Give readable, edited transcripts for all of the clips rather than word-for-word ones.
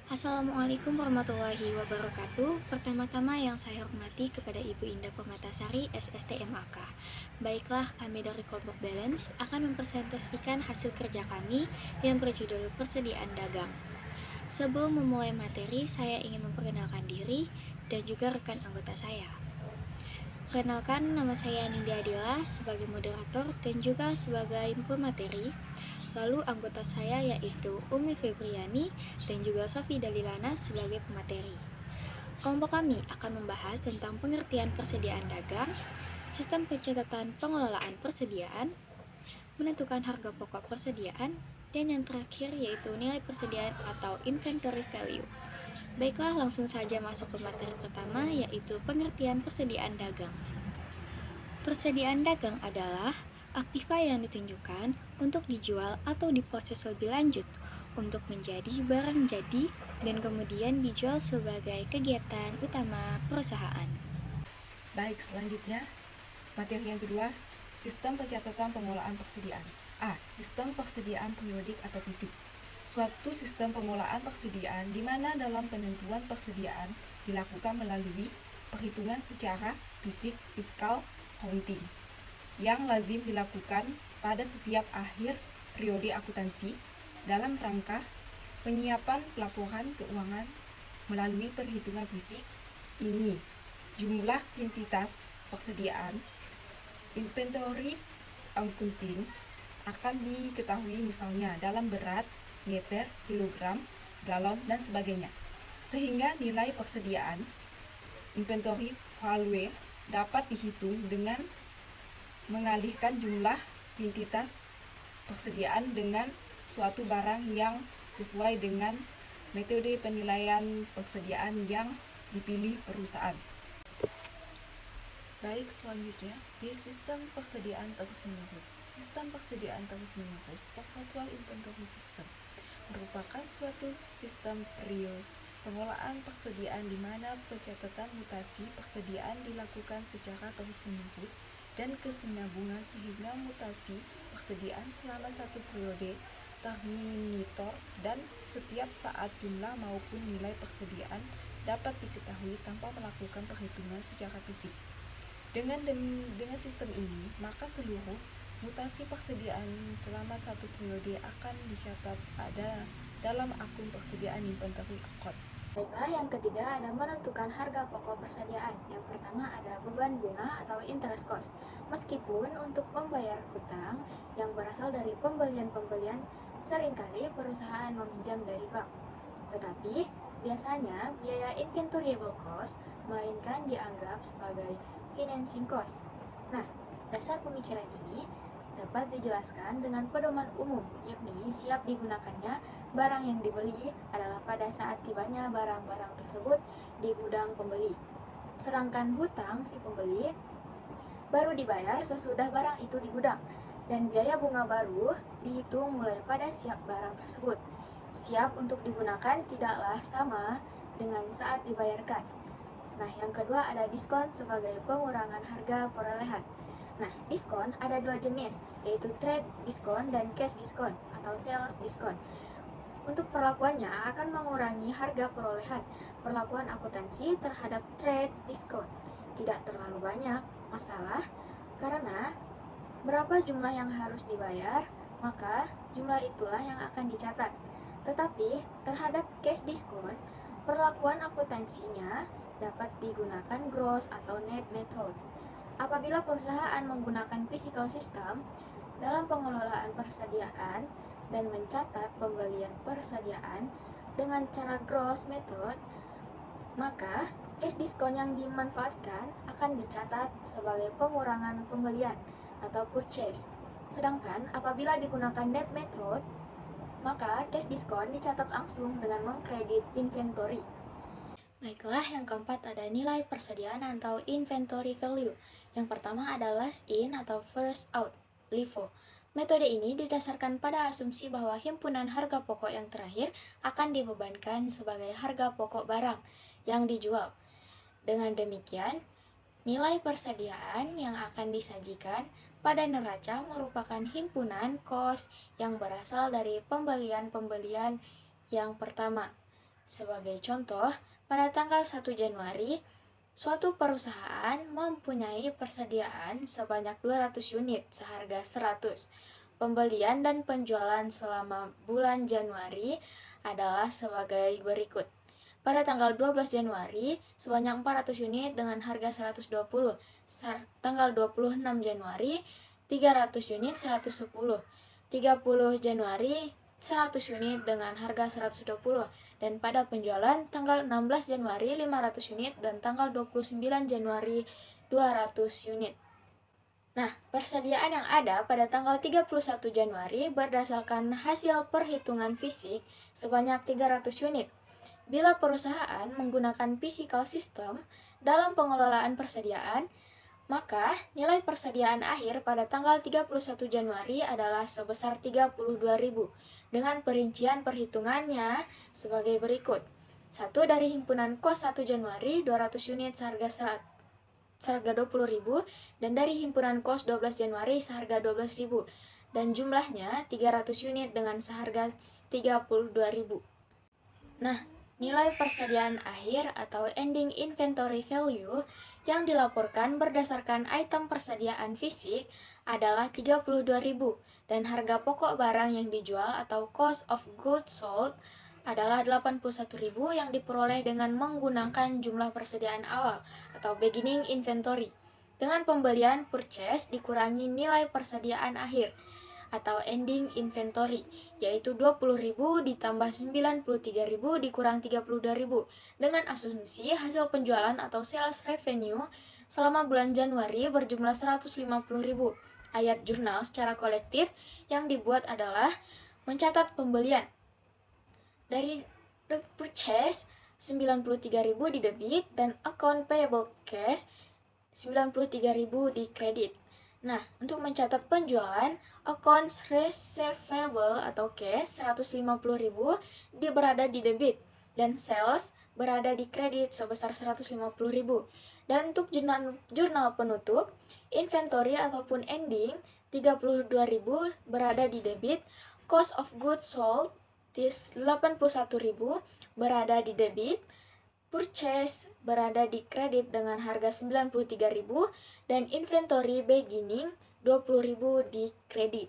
Assalamualaikum warahmatullahi wabarakatuh. Pertama-tama yang saya hormati kepada Ibu Indah Permatasari, SSTMAK. Baiklah, kami dari kelompok Balance akan mempresentasikan hasil kerja kami yang berjudul Persediaan Dagang. Sebelum memulai materi, saya ingin memperkenalkan diri dan juga rekan anggota saya. Perkenalkan, nama saya Nindya Adila sebagai moderator dan juga sebagai pemateri. Lalu anggota saya yaitu Umi Febriani dan juga Sofi Dalilana sebagai pemateri. Kelompok kami akan membahas tentang pengertian persediaan dagang, sistem pencatatan pengelolaan persediaan, menentukan harga pokok persediaan, dan yang terakhir yaitu nilai persediaan atau inventory value. Baiklah, langsung saja masuk ke materi pertama yaitu pengertian persediaan dagang. Persediaan dagang adalah aktiva yang ditunjukkan untuk dijual atau diproses lebih lanjut untuk menjadi barang jadi dan kemudian dijual sebagai kegiatan utama perusahaan. Baik, selanjutnya materi yang kedua, sistem pencatatan pengelolaan persediaan. A. Sistem persediaan periodik atau fisik. Suatu sistem pengelolaan persediaan di mana dalam penentuan persediaan dilakukan melalui perhitungan secara fisik fiskal counting yang lazim dilakukan pada setiap akhir periode akuntansi dalam rangka penyiapan laporan keuangan melalui perhitungan fisik ini. Jumlah kuantitas persediaan, inventory accounting akan diketahui misalnya dalam berat, meter, kilogram, galon, dan sebagainya. Sehingga nilai persediaan, inventory value, dapat dihitung dengan mengalihkan jumlah kuantitas persediaan dengan suatu barang yang sesuai dengan metode penilaian persediaan yang dipilih perusahaan. Baik, selanjutnya di sistem persediaan terus-menerus. Sistem persediaan terus-menerus perpetual inventory system merupakan suatu sistem pengelolaan persediaan di mana pencatatan mutasi persediaan dilakukan secara terus-menerus dan kesinambungan sehingga mutasi persediaan selama satu periode termonitor dan setiap saat jumlah maupun nilai persediaan dapat diketahui tanpa melakukan perhitungan secara fisik. Dengan sistem ini, maka seluruh mutasi persediaan selama satu periode akan dicatat dalam akun persediaan inventory account. Baiklah, yang ketiga ada menentukan harga pokok persediaan. Yang pertama ada beban bunga atau interest cost. Meskipun untuk membayar hutang yang berasal dari pembelian-pembelian, seringkali perusahaan meminjam dari bank. Tetapi, biasanya biaya inventoriable cost melainkan dianggap sebagai financing cost. Nah, dasar pemikiran ini dapat dijelaskan dengan pedoman umum, yakni siap digunakannya barang yang dibeli adalah pada saat tibanya barang-barang tersebut di gudang pembeli. Sedangkan hutang si pembeli baru dibayar sesudah barang itu di gudang, dan biaya bunga baru dihitung mulai pada siap barang tersebut. Siap untuk digunakan tidaklah sama dengan saat dibayarkan. Nah, yang kedua ada diskon sebagai pengurangan harga perolehan. Nah, diskon ada dua jenis, yaitu trade diskon dan cash diskon atau sales diskon. Untuk perlakuannya akan mengurangi harga perolehan. Perlakuan akuntansi terhadap trade diskon tidak terlalu banyak masalah karena berapa jumlah yang harus dibayar, maka jumlah itulah yang akan dicatat. Tetapi terhadap cash diskon, perlakuan akuntansinya dapat digunakan gross atau net method. Apabila perusahaan menggunakan physical system dalam pengelolaan persediaan dan mencatat pembelian persediaan dengan cara gross method, maka cash diskon yang dimanfaatkan akan dicatat sebagai pengurangan pembelian atau purchase. Sedangkan apabila digunakan net method, maka cash diskon dicatat langsung dengan mengkredit inventory. Baiklah, yang keempat ada nilai persediaan atau inventory value. Yang pertama ada last in atau first out, LIFO. Metode ini didasarkan pada asumsi bahwa himpunan harga pokok yang terakhir akan dibebankan sebagai harga pokok barang yang dijual. Dengan demikian, nilai persediaan yang akan disajikan pada neraca merupakan himpunan kos yang berasal dari pembelian-pembelian yang pertama. Sebagai contoh, pada tanggal 1 Januari, suatu perusahaan mempunyai persediaan sebanyak 200 unit seharga 100. Pembelian dan penjualan selama bulan Januari adalah sebagai berikut. Pada tanggal 12 Januari, sebanyak 400 unit dengan harga 120. Tanggal 26 Januari, 300 unit 110. 30 Januari, 100 unit dengan harga 120. Dan pada penjualan tanggal 16 Januari 500 unit dan tanggal 29 Januari 200 unit. Nah, persediaan yang ada pada tanggal 31 Januari berdasarkan hasil perhitungan fisik sebanyak 300 unit. Bila perusahaan menggunakan physical system dalam pengelolaan persediaan, maka nilai persediaan akhir pada tanggal 31 Januari adalah sebesar 32.000 dengan perincian perhitungannya sebagai berikut. 1 dari himpunan kos 1 Januari 200 unit seharga 20.000 dan dari himpunan kos 12 Januari seharga 12.000 dan jumlahnya 300 unit dengan seharga 32.000. Nah, nilai persediaan akhir atau ending inventory value yang dilaporkan berdasarkan item persediaan fisik adalah 32.000 dan harga pokok barang yang dijual atau cost of goods sold adalah 81.000 yang diperoleh dengan menggunakan jumlah persediaan awal atau beginning inventory. Dengan pembelian purchase dikurangi nilai persediaan akhir atau ending inventory, yaitu 20.000 ditambah 93.000 dikurang 32.000 dengan asumsi hasil penjualan atau sales revenue selama bulan Januari berjumlah 150.000. Ayat jurnal secara kolektif yang dibuat adalah mencatat pembelian dari the purchase 93.000 di debit dan account payable cash 93.000 di kredit. Nah, untuk mencatat penjualan, accounts receivable atau cash 150.000 berada di debit dan sales berada di kredit sebesar 150.000. Dan untuk jurnal penutup, inventory ataupun ending 32.000 berada di debit, cost of goods sold 81.000 berada di debit, purchase berada di kredit dengan harga 93.000 dan inventory beginning 20.000 di kredit.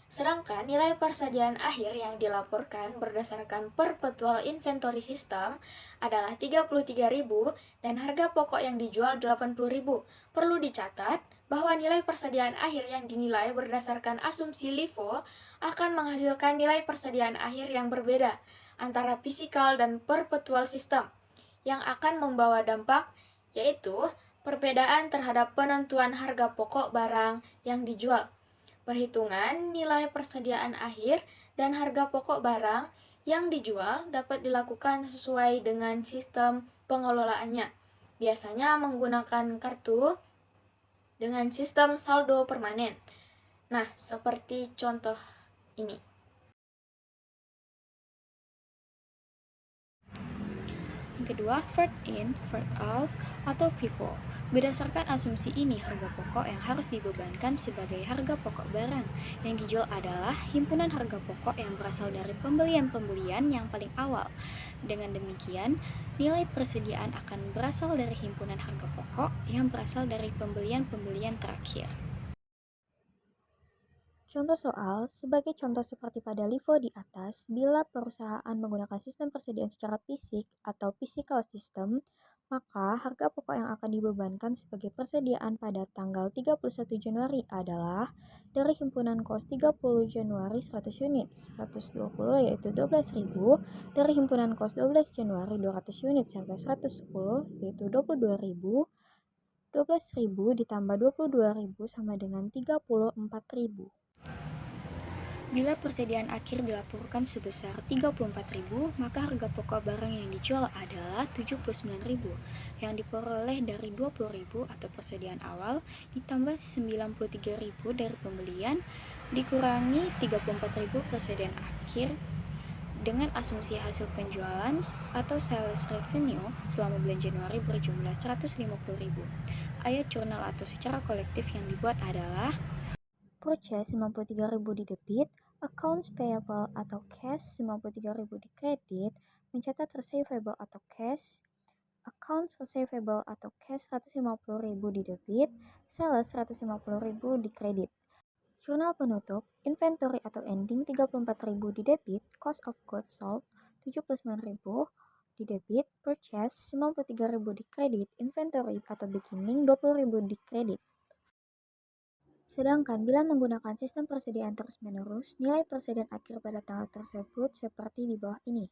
Sedangkan nilai persediaan akhir yang dilaporkan berdasarkan perpetual inventory system adalah 33.000 dan harga pokok yang dijual 80.000. Perlu dicatat bahwa nilai persediaan akhir yang dinilai berdasarkan asumsi LIFO akan menghasilkan nilai persediaan akhir yang berbeda antara physical dan perpetual system yang akan membawa dampak yaitu perbedaan terhadap penentuan harga pokok barang yang dijual. Perhitungan nilai persediaan akhir dan harga pokok barang yang dijual dapat dilakukan sesuai dengan sistem pengelolaannya. Biasanya menggunakan kartu dengan sistem saldo permanen. Nah, seperti contoh ini. Yang kedua, first in, first out, atau FIFO. Berdasarkan asumsi ini, harga pokok yang harus dibebankan sebagai harga pokok barang yang dijual adalah himpunan harga pokok yang berasal dari pembelian-pembelian yang paling awal. Dengan demikian, nilai persediaan akan berasal dari himpunan harga pokok yang berasal dari pembelian-pembelian terakhir. Contoh soal, sebagai contoh seperti pada LIFO di atas, bila perusahaan menggunakan sistem persediaan secara fisik atau physical system, maka harga pokok yang akan dibebankan sebagai persediaan pada tanggal 31 Januari adalah dari himpunan kos 30 Januari 100 unit, 120 yaitu 12.000, dari himpunan kos 12 Januari 200 unit seharga 110 yaitu 22.000, 12.000 ditambah 22.000 sama dengan 34.000. Bila persediaan akhir dilaporkan sebesar 34.000, maka harga pokok barang yang dijual adalah 79.000 yang diperoleh dari 20.000 atau persediaan awal ditambah 93.000 dari pembelian dikurangi 34.000 persediaan akhir dengan asumsi hasil penjualan atau sales revenue selama bulan Januari berjumlah 150.000. Ayat jurnal atau secara kolektif yang dibuat adalah purchase 93.000 di debit, accounts payable atau cash 93.000 di kredit, mencatat receivable atau cash, accounts receivable atau cash 150.000 di debit, sales 150.000 di kredit. Jurnal penutup, inventory atau ending 34.000 di debit, cost of goods sold 79.000 di debit, purchase 93.000 di kredit, inventory atau beginning 20.000 di kredit. Sedangkan bila menggunakan sistem persediaan terus-menerus, nilai persediaan akhir pada tanggal tersebut seperti di bawah ini.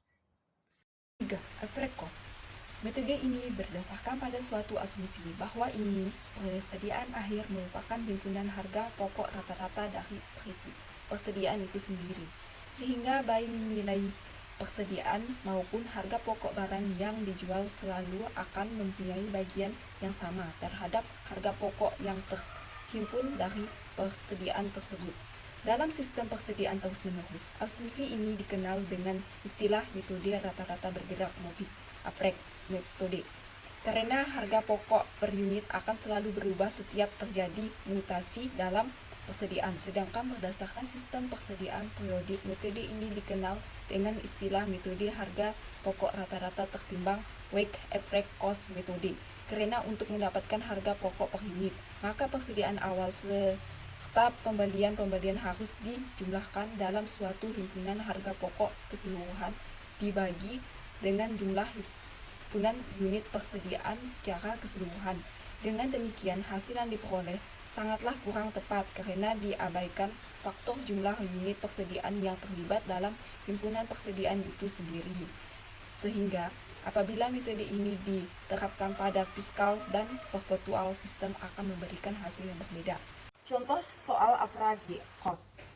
3. Average cost. Metode ini berdasarkan pada suatu asumsi bahwa ini persediaan akhir merupakan himpunan harga pokok rata-rata dari persediaan itu sendiri, sehingga baik nilai persediaan maupun harga pokok barang yang dijual selalu akan mempunyai bagian yang sama terhadap harga pokok yang terhimpun dari persediaan tersebut. Dalam sistem persediaan terus-menerus, asumsi ini dikenal dengan istilah metode rata-rata bergerak Movic average metode. Karena harga pokok per unit akan selalu berubah setiap terjadi mutasi dalam persediaan, sedangkan berdasarkan sistem persediaan periodik, metode ini dikenal dengan istilah metode harga pokok rata-rata tertimbang weighted average cost metode. Karena untuk mendapatkan harga pokok per unit, maka persediaan awal serta pembelian harus dijumlahkan dalam suatu himpunan harga pokok keseluruhan dibagi dengan jumlah himpunan unit persediaan secara keseluruhan. Dengan demikian, hasil yang diperoleh sangatlah kurang tepat karena diabaikan faktor jumlah unit persediaan yang terlibat dalam himpunan persediaan itu sendiri. Sehingga apabila metode ini diterapkan pada fiskal dan perpetual sistem akan memberikan hasil yang berbeda. Contoh soal average cost.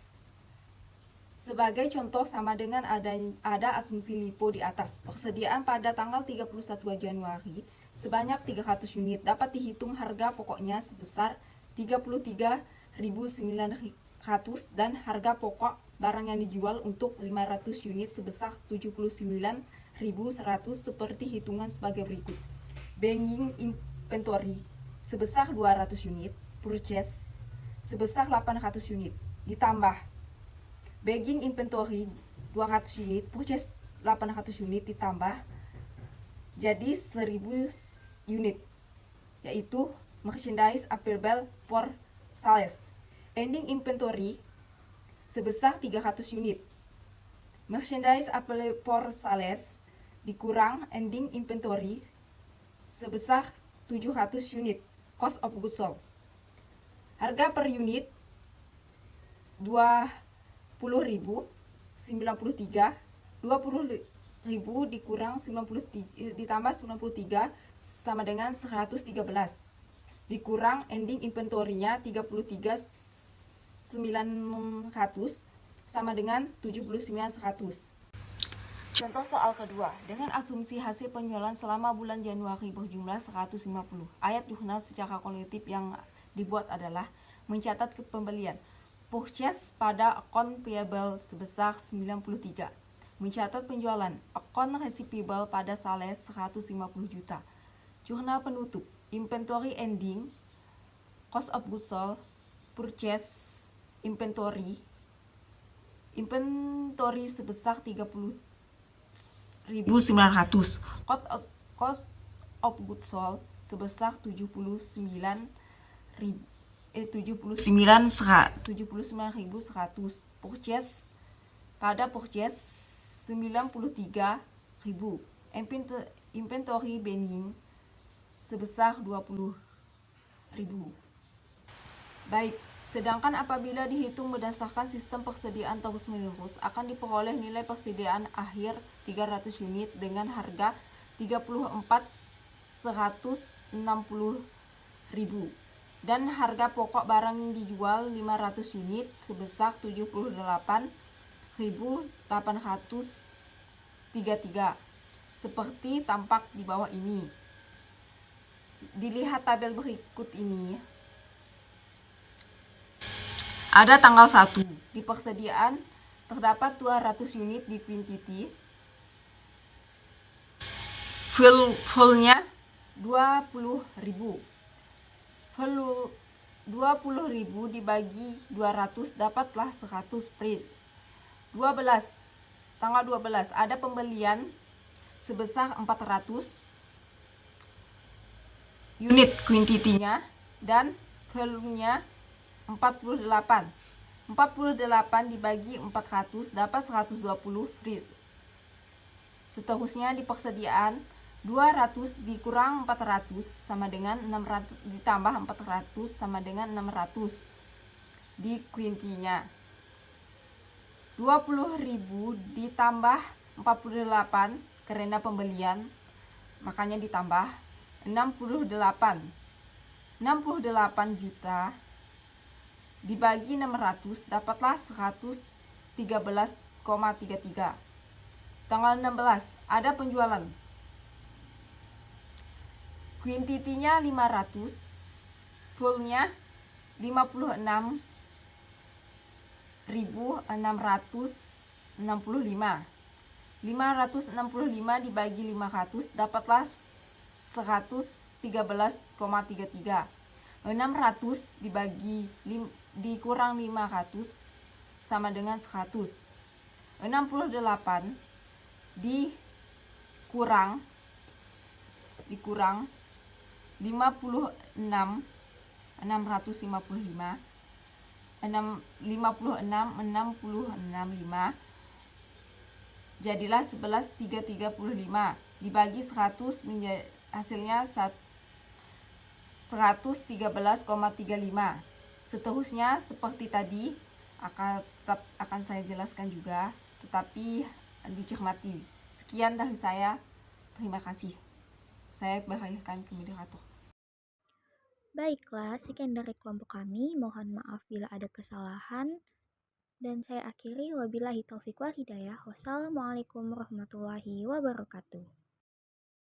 Sebagai contoh, sama dengan ada asumsi LIFO di atas. Persediaan pada tanggal 31 Januari sebanyak 300 unit dapat dihitung harga pokoknya sebesar 33.900 dan harga pokok barang yang dijual untuk 500 unit sebesar 79.100 seperti hitungan sebagai berikut. Beginning inventory sebesar 200 unit, purchase sebesar 800 unit, ditambah beginning inventory 200 unit, purchase 800 unit ditambah jadi 1.000 unit, yaitu merchandise available for sales. Ending inventory sebesar 300 unit. Merchandise available for sales dikurang ending inventory sebesar 700 unit. Cost of goods sold. Harga per unit 20.093, 20.000 dikurang 93 ditambah 93 sama dengan 113. Dikurang ending inventory-nya 33.900 sama dengan 79.100. Contoh soal kedua, dengan asumsi hasil penjualan selama bulan Januari berjumlah 150. Ayat jurnal secara kolektif yang dibuat adalah mencatat pembelian purchase pada account payable sebesar 93, mencatat penjualan account receivable pada sales 150 juta. Jurnal penutup, inventory ending, cost of goods sold, purchase inventory sebesar 30.900, cost of goods sold sebesar 79.100, purchase 93.000, inventory beginning sebesar 20.000. Baik, sedangkan apabila dihitung berdasarkan sistem persediaan terus-menerus akan diperoleh nilai persediaan akhir 300 unit dengan harga 34.160.000 dan harga pokok barang yang dijual 500 unit sebesar 78.833 seperti tampak di bawah ini. Dilihat tabel berikut ini. Ada tanggal 1 di persediaan terdapat 200 unit di quantity. Full-nya 20.000. 20.000 dibagi 200 dapatlah 100 price. Tanggal 12 ada pembelian sebesar 400 unit kuantitinya dan volumenya 48. 48 dibagi 400 dapat 120 freeze. Seterusnya di persediaan 200 dikurang 400 sama dengan 600 ditambah 400 sama dengan 600 di kuintinya. 20.000 ditambah 48 karena pembelian, makanya ditambah 68. 68 juta dibagi 600 dapatlah 113,33. Tanggal 16 ada penjualan. Kuantitinya 500, fullnya 56.665. 565 dibagi 500 dapatlah 113,33. 600 dikurang 500 sama dengan 100. 68 dikurang 56 655 56 jadilah 11.335 dibagi 100 hasilnya 113,35. Seterusnya seperti tadi akan saya jelaskan juga, tetapi dicermati. Sekian dari saya. Terima kasih. Saya berikan ke moderator. Baiklah, sekian dari kelompok kami. Mohon maaf bila ada kesalahan. Dan saya akhiri, wabillahi taufiq wal hidayah. Wassalamualaikum warahmatullahi wabarakatuh.